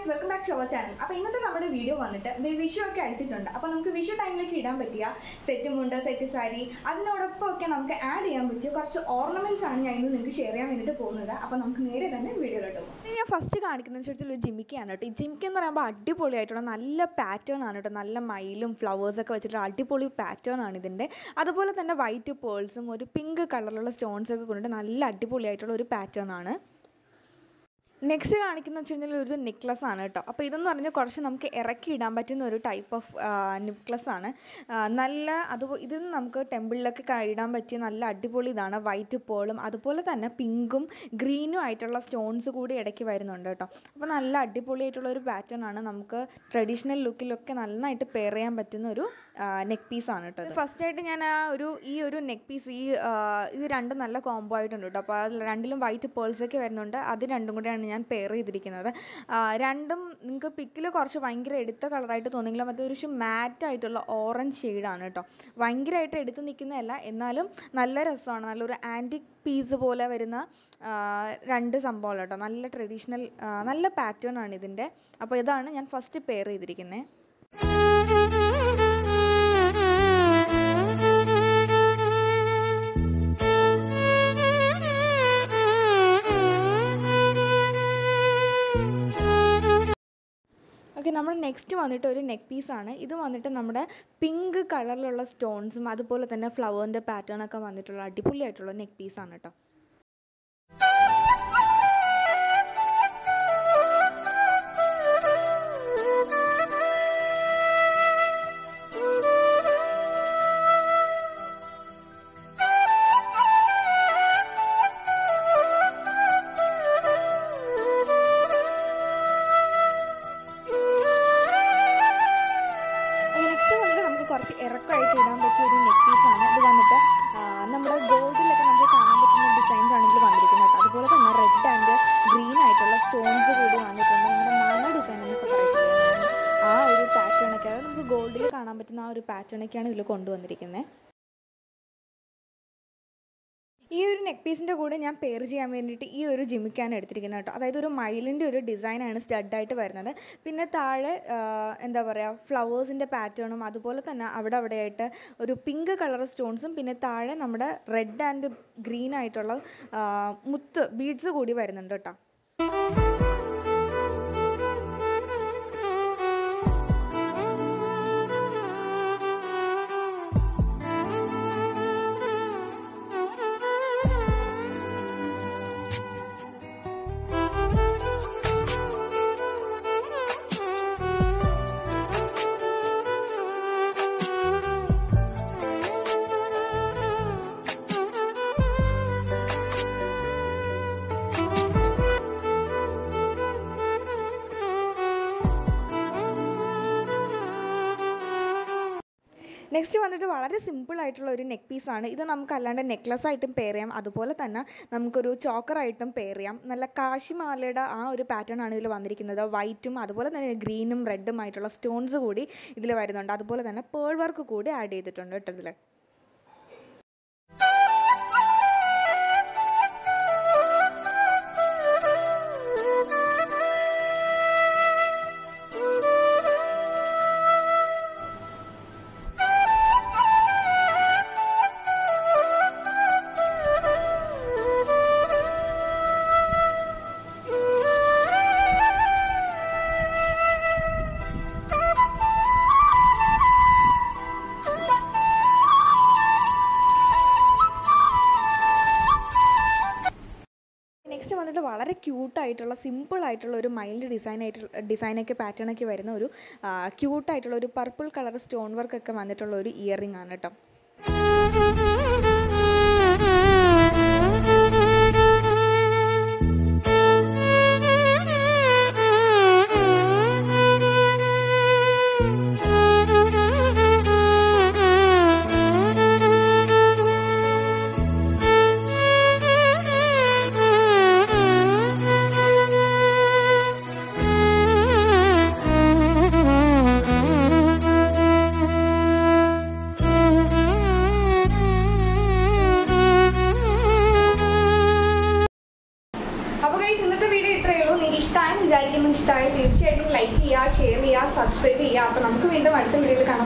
Welcome back to our channel. അപ്പോൾ ഇന്നത്തെ നമ്മുടെ വീഡിയോ വന്നിട്ട് വിഷു ഒക്കെ അടുത്തിട്ടുണ്ട്. അപ്പോൾ നമുക്ക് വിഷു ടൈമിലേക്ക് ഇടാൻ പറ്റിയ സെറ്റ് മുണ്ട്, സെറ്റ് സാരി, അതിനോടൊപ്പം ഒക്കെ നമുക്ക് ആഡ് ചെയ്യാൻ പറ്റിയ കുറച്ച് ഓർണമെന്റ്സ് ആണ് ഞാൻ ഇന്ന് നിങ്ങൾക്ക് ഷെയർ ചെയ്യാൻ വേണ്ടിയിട്ട് പോകുന്നത്. അപ്പോൾ നമുക്ക് നേരെ തന്നെ വീഡിയോയിലോട്ട് പോകും. ഞാൻ ഫസ്റ്റ് കാണിക്കുന്ന വെച്ചാൽ ഒരു ജിമിക്കാണ് കേട്ടോ. ഈ ജിമിക്ക് എന്ന് പറയുമ്പോൾ അടിപൊളിയായിട്ടുള്ള നല്ല പാറ്റേൺ ആണ് കേട്ടോ. നല്ല മയിലും ഫ്ലവേഴ്സൊക്കെ വെച്ചിട്ട് അടിപൊളി പാറ്റേൺ ആണ് ഇതിൻ്റെ. അതുപോലെ തന്നെ വൈറ്റ് പേൾസും ഒരു പിങ്ക് കളറിലുള്ള സ്റ്റോൺസൊക്കെ കൊണ്ടിട്ട് നല്ല അടിപൊളിയായിട്ടുള്ള ഒരു പാറ്റേൺ ആണ്. നെക്സ്റ്റ് കാണിക്കുന്ന വെച്ച് കഴിഞ്ഞാൽ ഒരു നെക്ലസ് ആണ് കേട്ടോ. അപ്പോൾ ഇതെന്ന് പറഞ്ഞാൽ കുറച്ച് നമുക്ക് ഇറക്കി ഇടാൻ പറ്റുന്ന ഒരു ടൈപ്പ് ഓഫ് നെക്ലസ് ആണ്. നല്ല ഇതൊന്നും നമുക്ക് ടെമ്പിളിലൊക്കെ ഇടാൻ പറ്റിയ നല്ല അടിപൊളി ഇതാണ്. വൈറ്റ് പേളും അതുപോലെ തന്നെ പിങ്കും ഗ്രീനും ആയിട്ടുള്ള സ്റ്റോൺസ് കൂടി ഇടയ്ക്ക് വരുന്നുണ്ട് കേട്ടോ. അപ്പോൾ നല്ല അടിപൊളിയായിട്ടുള്ള ഒരു പാറ്റേൺ ആണ്. നമുക്ക് ട്രഡീഷണൽ ലുക്കിലൊക്കെ നന്നായിട്ട് പെയർ ചെയ്യാൻ പറ്റുന്ന ഒരു നെക്ക് പീസാണ് കേട്ടോ. ഫസ്റ്റായിട്ട് ഞാൻ ഈ ഒരു നെക്ക് പീസ് ഇത് രണ്ടും നല്ല കോംബോ ആയിട്ടുണ്ട് കേട്ടോ. അപ്പോൾ അത് രണ്ടിലും വൈറ്റ് പേൾസൊക്കെ വരുന്നുണ്ട്. അത് രണ്ടും കൂടെയാണ് ഞാൻ പെയർ ചെയ്തിരിക്കുന്നത്. രണ്ടും നിങ്ങൾക്ക് പിക്കിൽ കുറച്ച് ഭയങ്കര എടുത്ത കളറായിട്ട് തോന്നിയെങ്കിലും അത് ഒരു മാറ്റായിട്ടുള്ള ഓറഞ്ച് ഷെയ്ഡാണ് കേട്ടോ. ഭയങ്കരമായിട്ട് എടുത്ത് നിൽക്കുന്നതല്ല, എന്നാലും നല്ല രസമാണ്. നല്ലൊരു ആൻറ്റിക് പീസ് പോലെ വരുന്ന രണ്ട് സംഭവങ്ങൾ കേട്ടോ. നല്ല ട്രഡീഷണൽ നല്ല പാറ്റേൺ ആണ് ഇതിൻ്റെ. അപ്പോൾ ഇതാണ് ഞാൻ ഫസ്റ്റ് പെയർ ചെയ്തിരിക്കുന്നത്. ഓക്കെ, നമ്മുടെ നെക്സ്റ്റ് വന്നിട്ട് ഒരു നെക്ക് പീസാണ്. ഇത് വന്നിട്ട് നമ്മുടെ പിങ്ക് കളറിലുള്ള സ്റ്റോൺസും അതുപോലെ തന്നെ ഫ്ലവറിൻ്റെ പാറ്റേണൊക്കെ വന്നിട്ടുള്ള അടിപൊളിയായിട്ടുള്ള നെക്ക് പീസാണ് കേട്ടോ. കുറച്ച് ഇറക്കമായിട്ട് ഇടാൻ പറ്റിയ ഒരു നെക്ക് പീസാണ്. ഇത് വന്നിട്ട് നമ്മുടെ ഗോൾഡിലൊക്കെ നമുക്ക് കാണാൻ പറ്റുന്ന ഡിസൈൻസ് ആണെങ്കിൽ വന്നിരിക്കുന്നത് കേട്ടോ. അതുപോലെ തന്നെ റെഡ് ആൻഡ് ഗ്രീൻ ആയിട്ടുള്ള സ്റ്റോൺസ് കൂടി വന്നിട്ടുണ്ട്. നമ്മുടെ മാന ഡിസൈൻ എന്നൊക്കെ പറയുന്നത് ആ ഒരു പാറ്റേണൊക്കെ, അതായത് നമുക്ക് ഗോൾഡിൽ കാണാൻ പറ്റുന്ന ആ ഒരു പാറ്റേണൊക്കെയാണ് ഇതിൽ കൊണ്ടുവന്നിരിക്കുന്നത്. ഈ ഒരു നെക്ക് പീസിൻ്റെ കൂടെ ഞാൻ പെയർ ചെയ്യാൻ വേണ്ടിയിട്ട് ഈ ഒരു ജിമിക്കാണ് എടുത്തിരിക്കുന്നത് കേട്ടോ. അതായത് ഒരു മയിലിൻ്റെ ഒരു ഡിസൈനാണ് സ്റ്റഡായിട്ട് വരുന്നത്. പിന്നെ താഴെ എന്താ പറയുക, ഫ്ലവേഴ്സിൻ്റെ പാറ്റേണും അതുപോലെ തന്നെ അവിടെയായിട്ട് ഒരു പിങ്ക് കളർ സ്റ്റോൺസും പിന്നെ താഴെ നമ്മുടെ റെഡ് ആൻഡ് ഗ്രീൻ ആയിട്ടുള്ള മുത്ത് ബീഡ്സ് കൂടി വരുന്നുണ്ട് കേട്ടോ. നെക്സ്റ്റ് വന്നിട്ട് വളരെ സിമ്പിൾ ആയിട്ടുള്ള ഒരു നെക്ക് പീസാണ്. ഇത് നമുക്ക് അല്ലാണ്ട് നെക്ലസ് ആയിട്ടും പെയർ ചെയ്യാം, അതുപോലെ തന്നെ നമുക്കൊരു ചോക്കറായിട്ടും പെയർ ചെയ്യാം. നല്ല കാശിമാലയുടെ ആ ഒരു പാറ്റേൺ ആണ് ഇതിൽ വന്നിരിക്കുന്നത്. വൈറ്റും അതുപോലെ തന്നെ ഗ്രീനും റെഡും ആയിട്ടുള്ള സ്റ്റോൺസ് കൂടി ഇതിൽ വരുന്നുണ്ട്. അതുപോലെ തന്നെ പേൾ വർക്ക് കൂടി ആഡ് ചെയ്തിട്ടുണ്ട് കേട്ടോ ഇതിൽ. നെക്സ്റ്റ് വന്നിട്ട് വളരെ ക്യൂട്ടായിട്ടുള്ള സിമ്പിളായിട്ടുള്ള ഒരു മൈൽഡ് ഡിസൈനൊക്കെ പാറ്റേണൊക്കെ വരുന്ന ഒരു ക്യൂട്ടായിട്ടുള്ള ഒരു പർപ്പിൾ കളർ സ്റ്റോൺ വർക്കൊക്കെ വന്നിട്ടുള്ള ഒരു ഇയറിംഗ് ആണ് കേട്ടോ. വീഡിയോ ഇഷ്ടമായി തീർച്ചയായിട്ടും ലൈക്ക് ചെയ്യുക, ഷെയർ ചെയ്യുക, സബ്സ്ക്രൈബ് ചെയ്യുക. അപ്പോൾ നമുക്ക് വീണ്ടും അടുത്ത വീഡിയോയിൽ കാണാം.